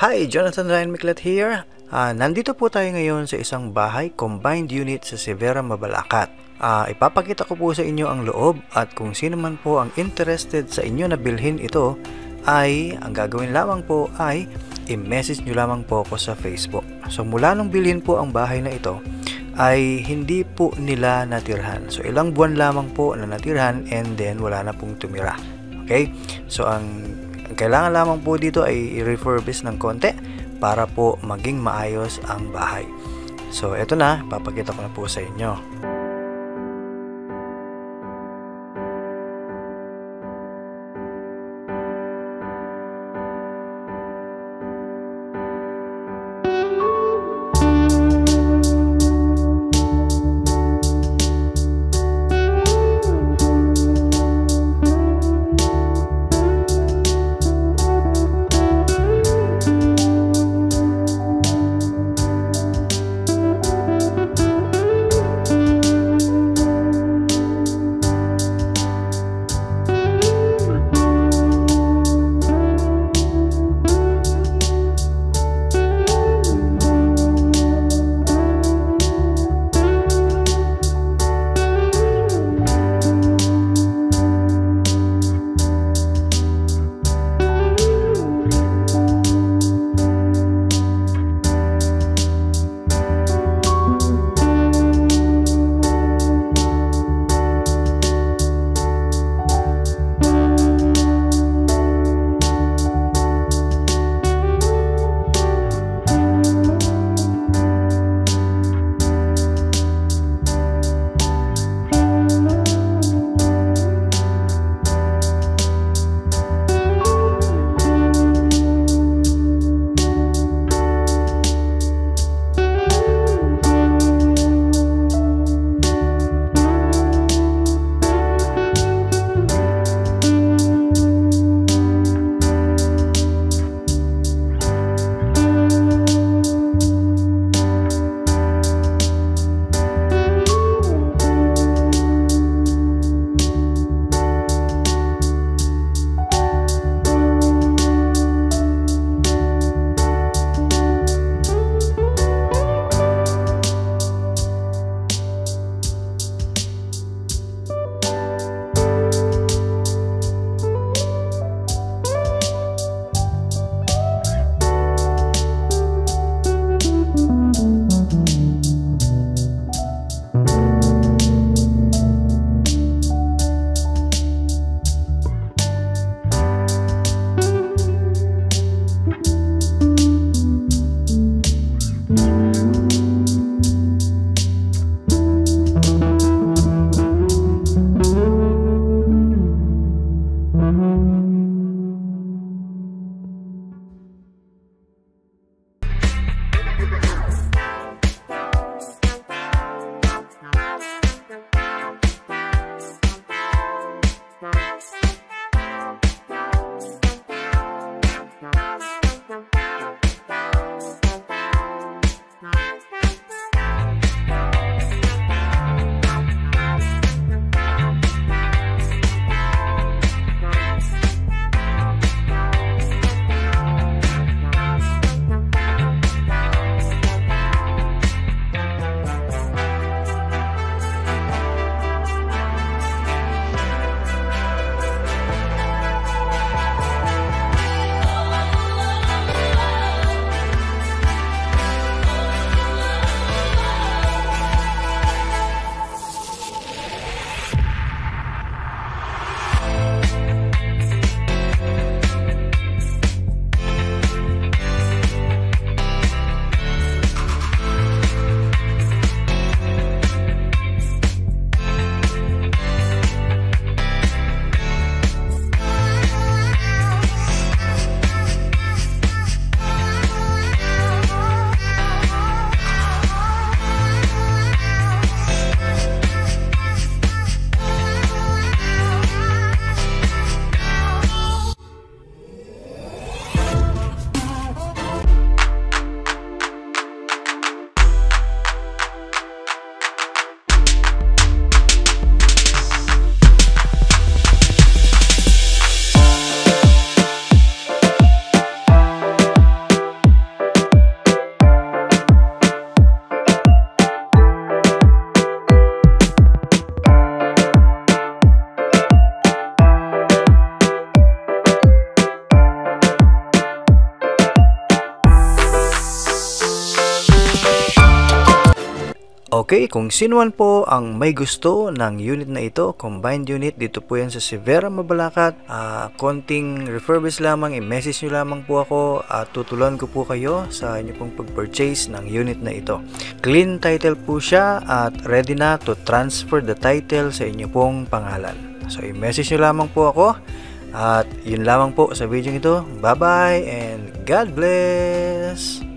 Hi, Jonathan Ryan Miklat here. Nandito po tayo ngayon sa isang bahay combined unit sa Severa, Mabalacat. Ipapakita ko po sa inyo ang loob at kung sino man po ang interested sa inyo na bilhin ito ay ang gagawin lamang po ay i-message nyo lamang po ako sa Facebook. So mula nung bilhin po ang bahay na ito ay hindi po nila natirhan. So ilang buwan lamang po na natirhan and then wala na pong tumira. Okay? So ang kailangan lamang po dito ay i-refurbish ng konti para po maging maayos ang bahay. So eto na, papakita ko na po sa inyo. Okay, kung sino man po ang may gusto ng unit na ito, combined unit, dito po yan sa Severa, Mabalacat. Konting refurbish lamang, i-message nyo lamang po ako at tutulan ko po kayo sa inyo pong pag-purchase ng unit na ito. Clean title po siya at ready na to transfer the title sa inyo pong pangalan. So, i-message nyo lamang po ako at yun lamang po sa video ito. Bye-bye and God bless!